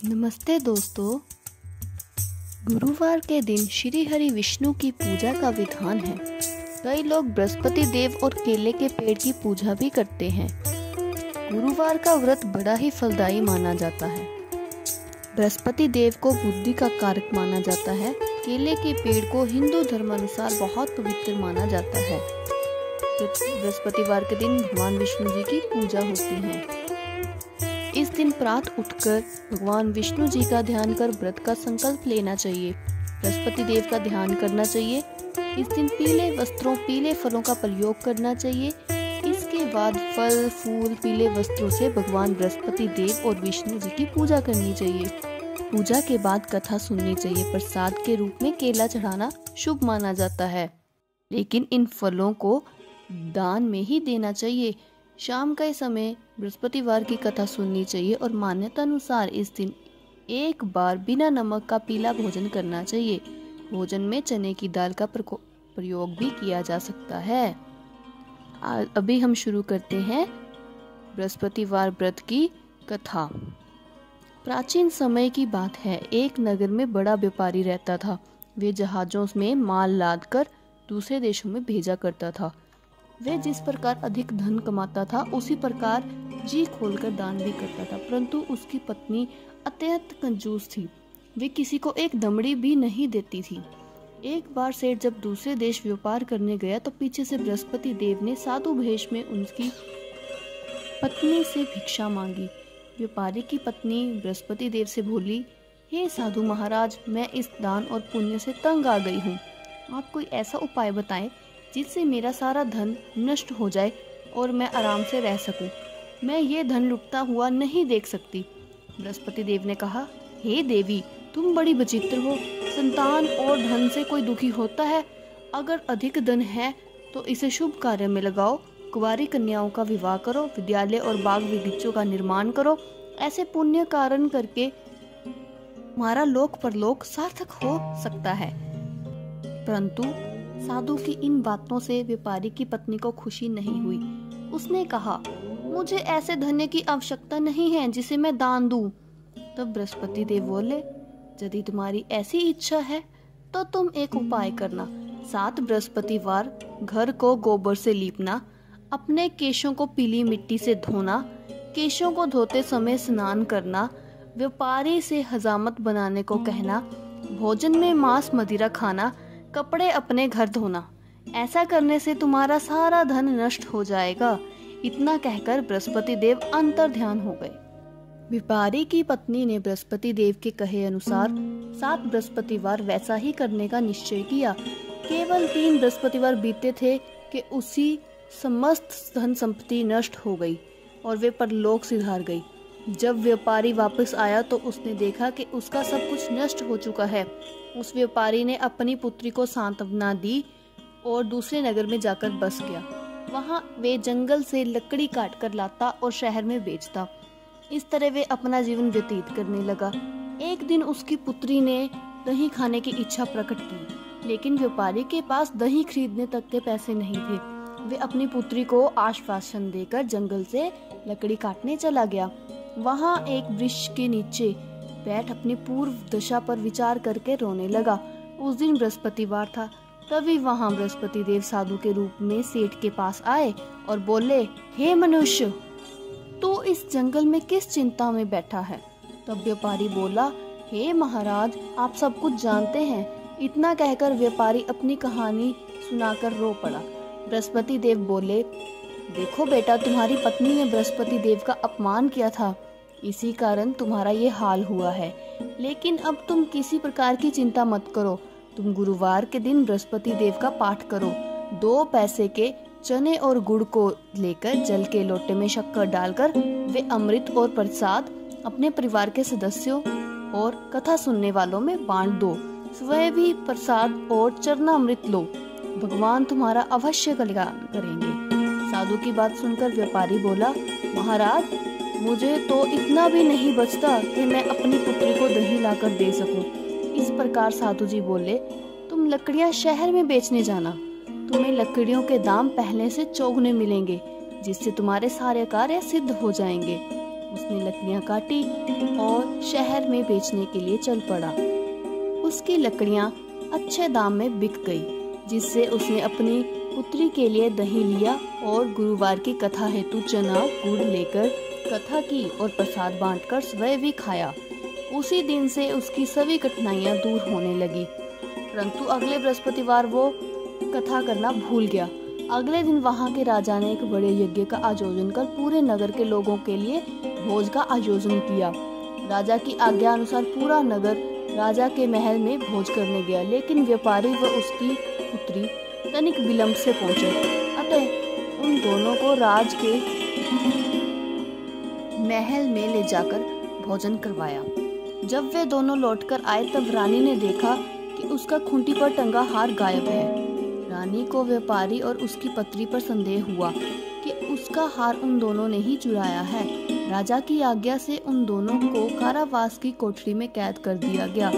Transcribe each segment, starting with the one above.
नमस्ते दोस्तों। गुरुवार के दिन श्री हरि विष्णु की पूजा का विधान है। कई लोग बृहस्पति देव और केले के पेड़ की पूजा भी करते हैं। गुरुवार का व्रत बड़ा ही फलदायी माना जाता है। बृहस्पति देव को बुद्धि का कारक माना जाता है। केले के पेड़ को हिंदू धर्मानुसार बहुत पवित्र माना जाता है। बृहस्पतिवार के दिन भगवान विष्णु जी की पूजा होती है। इस दिन प्रातः उठकर भगवान विष्णु जी का ध्यान कर व्रत का संकल्प लेना चाहिए। बृहस्पति देव का ध्यान करना चाहिए। इस दिन पीले वस्त्रों, पीले फलों का प्रयोग करना चाहिए। इसके बाद फल, फूल, पीले वस्त्रों से भगवान बृहस्पति देव और विष्णु जी की पूजा करनी चाहिए। पूजा के बाद कथा सुननी चाहिए। प्रसाद के रूप में केला चढ़ाना शुभ माना जाता है, लेकिन इन फलों को दान में ही देना चाहिए। शाम के समय बृहस्पतिवार की कथा सुननी चाहिए और मान्यता अनुसार इस दिन एक बार बिना नमक का पीला भोजन करना चाहिए। भोजन में चने की दाल का प्रयोग भी किया जा सकता है। अभी हम शुरू करते हैं बृहस्पतिवार व्रत की कथा। प्राचीन समय की बात है। एक नगर में बड़ा व्यापारी रहता था। वे जहाजों में माल लादकर दूसरे देशों में भेजा करता था। वे जिस प्रकार अधिक धन कमाता था, उसी प्रकार जी खोलकर दान भी करता था। परंतु उसकी पत्नी अत्यंत कंजूस थी। वे किसी को एक दमड़ी भी नहीं देती थी। एक बार सेठ जब दूसरे देश व्यापार करने गया तो पीछे से बृहस्पति देव ने साधु भेष में उनकी पत्नी से भिक्षा मांगी। व्यापारी की पत्नी बृहस्पति देव से बोली, हे साधु महाराज, मैं इस दान और पुण्य से तंग आ गई हूँ। आप कोई ऐसा उपाय बताएं जिससे मेरा सारा धन नष्ट हो जाए और मैं आराम से रह सकूं। मैं ये धन लुटता हुआ नहीं देख सकती। बृहस्पति देव ने कहा, हे देवी, तुम बड़ी विचित्र हो। संतान और धन से कोई दुखी होता है? अगर अधिक धन है तो इसे शुभ कार्य में लगाओ। कुंवारी कन्याओं का विवाह करो, विद्यालय और बाग बगीचों का निर्माण करो। ऐसे पुण्य कारण करके तुम्हारा लोक परलोक सार्थक हो सकता है। परंतु साधु की इन बातों से व्यापारी की पत्नी को खुशी नहीं हुई। उसने कहा, मुझे ऐसे धन्य की आवश्यकता नहीं है जिसे मैं दान दूं। तब बृहस्पति देव बोले, यदि तुम्हारी ऐसी इच्छा है तो तुम एक उपाय करना। 7 बृहस्पतिवार घर को गोबर से लीपना, अपने केशों को पीली मिट्टी से धोना, केशों को धोते समय स्नान करना, व्यापारी से हजामत बनाने को कहना, भोजन में मांस मदिरा खाना, कपड़े अपने घर धोना। ऐसा करने से तुम्हारा सारा धन नष्ट हो जाएगा। इतना कहकर बृहस्पति देव अंतर ध्यान हो गए। व्यापारी की पत्नी ने बृहस्पति देव के कहे अनुसार 7 बृहस्पतिवार वैसा ही करने का निश्चय किया। केवल 3 बृहस्पतिवार बीते थे कि उसी समस्त धन संपत्ति नष्ट हो गई और वे परलोक सिधार गई। जब व्यापारी वापस आया तो उसने देखा कि उसका सब कुछ नष्ट हो चुका है। उस व्यापारी ने अपनी पुत्री को सांत्वना दी और दूसरे नगर में जाकर बस गया। वहां वे जंगल से लकड़ी काटकर लाता और शहर में बेचता। इस तरह वे अपना जीवन व्यतीत करने लगा। एक दिन उसकी पुत्री ने दही खाने की इच्छा प्रकट की, लेकिन व्यापारी के पास दही खरीदने तक के पैसे नहीं थे। वे अपनी पुत्री को आश्वासन देकर जंगल से लकड़ी काटने चला गया। वहां एक वृक्ष के नीचे बैठ अपनी पूर्व दशा पर विचार करके रोने लगा। उस दिन बृहस्पतिवार था। तभी वहां बृहस्पति देव साधु के रूप में सेठ के पास आए और बोले, हे मनुष्य, तू इस जंगल में किस चिंता में बैठा है? तब व्यापारी बोला, हे महाराज, आप सब कुछ जानते हैं। इतना कहकर व्यापारी अपनी कहानी सुनाकर रो पड़ा। बृहस्पति देव बोले, देखो बेटा, तुम्हारी पत्नी ने बृहस्पति देव का अपमान किया था, इसी कारण तुम्हारा ये हाल हुआ है। लेकिन अब तुम किसी प्रकार की चिंता मत करो। तुम गुरुवार के दिन बृहस्पति देव का पाठ करो। 2 पैसे के चने और गुड़ को लेकर जल के लोटे में शक्कर डालकर वे अमृत और प्रसाद अपने परिवार के सदस्यों और कथा सुनने वालों में बांट दो। स्वयं भी प्रसाद और चरणामृत लो। भगवान तुम्हारा अवश्य कल्याण करेंगे। साधु की बात सुनकर व्यापारी बोला, महाराज, मुझे तो इतना भी नहीं बचता कि मैं अपनी पुत्री को दही लाकर दे सकूं। इस प्रकार साधु जी बोले, तुम लकड़ियां शहर में बेचने जाना। तुम्हें लकड़ियों के दाम पहले से चौगुने मिलेंगे, जिससे तुम्हारे सारे कार्य सिद्ध हो जाएंगे। उसने लकड़ियां काटी और शहर में बेचने के लिए चल पड़ा। उसकी लकड़ियां अच्छे दाम में बिक गई, जिससे उसने अपनी पुत्री के लिए दही लिया और गुरुवार की कथा हेतु चना गुड़ लेकर कथा की और प्रसाद बांटकर स्वयं भी खाया। उसी दिन से उसकी सभी कठिनाइयां दूर होने लगी। परंतु अगले बृहस्पतिवार वो कथा करना भूल गया। अगले दिन वहां के राजा ने एक बड़े यज्ञ का आयोजन कर पूरे नगर के लोगों के लिए भोज का आयोजन किया। राजा की आज्ञा अनुसार पूरा नगर राजा के महल में भोज करने गया, लेकिन व्यापारी व उसकी पुत्री तनिक विलंब से पहुंचे। अतः उन दोनों को राज के महल में ले जाकर भोजन करवाया। जब वे दोनों लौटकर आए तब रानी ने देखा कि उसका खूंटी पर टंगा हार गायब है। रानी को व्यापारी और उसकी पत्री पर संदेह हुआ कि उसका हार उन दोनों ने ही चुराया है। राजा की आज्ञा से उन दोनों को कारावास की कोठरी में कैद कर दिया गया।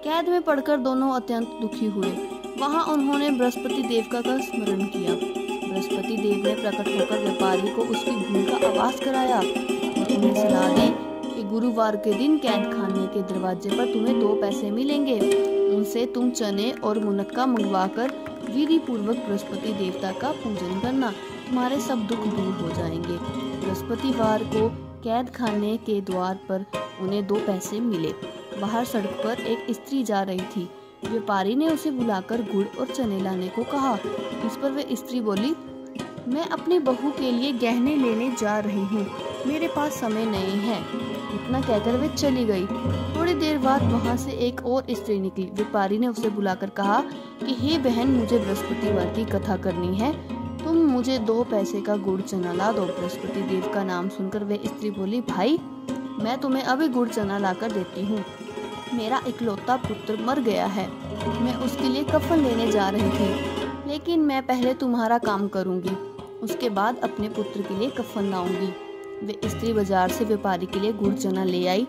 कैद में पड़कर दोनों अत्यंत दुखी हुए। वहां उन्होंने बृहस्पति देव का स्मरण किया। बृहस्पति देव ने प्रकट होकर व्यापारी को उसकी भूल का आभास कराया और उन्हें सलाह दी कि गुरुवार के दिन कैद खाने के दरवाजे पर तुम्हें 2 पैसे मिलेंगे। उनसे तुम चने और मुनक्का मंगवाकर विधि पूर्वक बृहस्पति देवता का पूजन करना, तुम्हारे सब दुख दूर हो जाएंगे। बृहस्पतिवार को कैद खाने के द्वार पर उन्हें 2 पैसे मिले। बाहर सड़क पर एक स्त्री जा रही थी। व्यापारी ने उसे बुलाकर गुड़ और चने लाने को कहा। इस पर वह स्त्री बोली, मैं अपनी बहू के लिए गहने लेने जा रही हूँ, मेरे पास समय नहीं है। इतना कहकर वे चली गई। थोड़ी देर बाद वहाँ से एक और स्त्री निकली। व्यापारी ने उसे बुलाकर कहा कि हे बहन, मुझे बृहस्पतिवार की कथा करनी है, तुम मुझे 2 पैसे का गुड़ चना ला दो। बृहस्पति देव का नाम सुनकर वह स्त्री बोली, भाई मैं तुम्हें अभी गुड़ चना लाकर देती हूँ। मेरा इकलौता पुत्र मर गया है, मैं उसके लिए कफन लेने जा रही थी, लेकिन मैं पहले तुम्हारा काम करूँगी, उसके बाद अपने पुत्र के लिए कफन लाऊंगी। वे स्त्री बाजार से व्यापारी के लिए गुड़ चना ले आई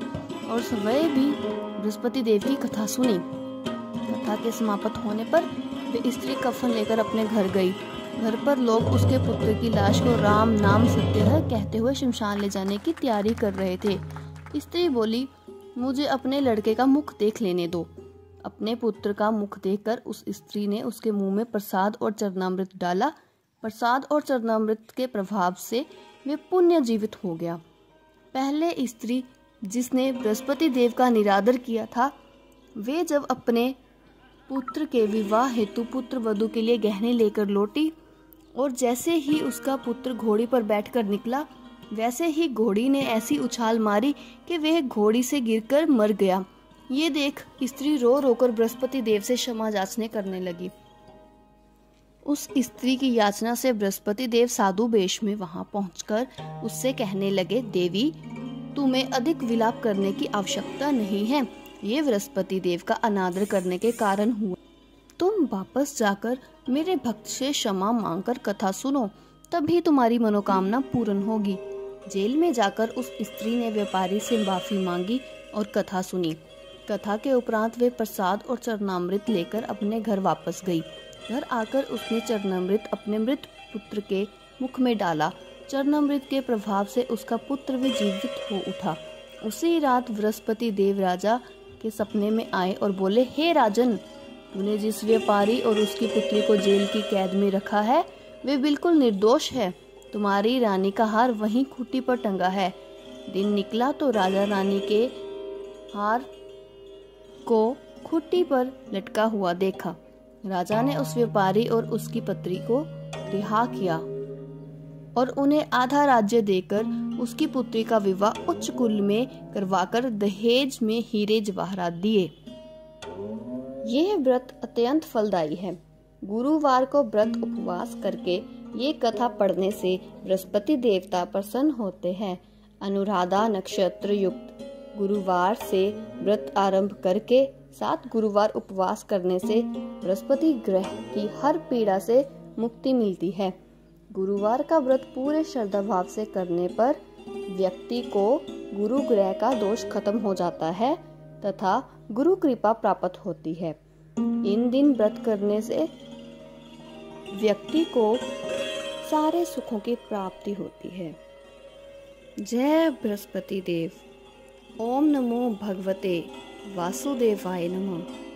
और स्वयं भी बृहस्पति देव की कथा सुनी। कथा के समाप्त होने पर वे स्त्री कफन लेकर अपने घर गई। घर पर लोग उसके पुत्र की लाश को राम नाम सत्य है कहते हुए शमशान ले जाने की तैयारी कर रहे थे। स्त्री बोली, मुझे अपने लड़के का मुख देख लेने दो। अपने पुत्र का मुख देखकर उस स्त्री ने उसके मुंह में प्रसाद और चरणामृत डाला। प्रसाद और चरणामृत के प्रभाव से वे पुण्य जीवित हो गया। पहले स्त्री जिसने बृहस्पति देव का निरादर किया था, वे जब अपने पुत्र के विवाह हेतु पुत्र वधू के लिए गहने लेकर लौटी और जैसे ही उसका पुत्र घोड़ी पर बैठकर निकला, वैसे ही घोड़ी ने ऐसी उछाल मारी कि वह घोड़ी से गिरकर मर गया। ये देख स्त्री रो रोकर बृहस्पति देव से क्षमा याचना करने लगी। उस स्त्री की याचना से बृहस्पति देव साधु वेश में वहां पहुंचकर उससे कहने लगे, देवी तुम्हें अधिक विलाप करने की आवश्यकता नहीं है, ये बृहस्पति देव का अनादर करने के कारण हुआ। तुम वापस जाकर मेरे भक्त से क्षमा मांगकर कथा सुनो, तभी तुम्हारी मनोकामना पूर्ण होगी। जेल में जाकर उस स्त्री ने व्यापारी से माफी मांगी और कथा सुनी। कथा के उपरांत वे प्रसाद और चरणामृत लेकर अपने घर वापस गई। घर आकर उसने चरणामृत अपने मृत पुत्र के मुख में डाला। चरणामृत के प्रभाव से उसका पुत्र भी जीवित हो उठा। उसी रात बृहस्पति देव राजा के सपने में आए और बोले, हे राजन, तूने जिस व्यापारी और उसकी पुत्री को जेल की कैद में रखा है वे बिल्कुल निर्दोष है। तुम्हारी रानी का हार वहीं खूंटी पर टंगा है। दिन निकला तो राजा रानी के हार को खूंटी पर लटका हुआ देखा। राजा ने उस व्यापारी और उसकी पत्री को रिहा किया और उन्हें आधा राज्य देकर उसकी पुत्री का विवाह उच्च कुल में करवाकर दहेज में हीरे जवाहरात दिए। यह व्रत अत्यंत फलदायी है। गुरुवार को व्रत उपवास करके ये कथा पढ़ने से बृहस्पति देवता प्रसन्न होते हैं। अनुराधा नक्षत्र युक्त गुरुवार से व्रत आरंभ करके 7 गुरुवार उपवास करने से बृहस्पति ग्रह की हर पीड़ा से मुक्ति मिलती है। गुरुवार का व्रत पूरे श्रद्धा भाव से करने पर व्यक्ति को गुरु ग्रह का दोष खत्म हो जाता है तथा गुरु कृपा प्राप्त होती है। इन दिन व्रत करने से व्यक्ति को सारे सुखों की प्राप्ति होती है। जय बृहस्पति देव। ओम नमो भगवते वासुदेवाय नमः।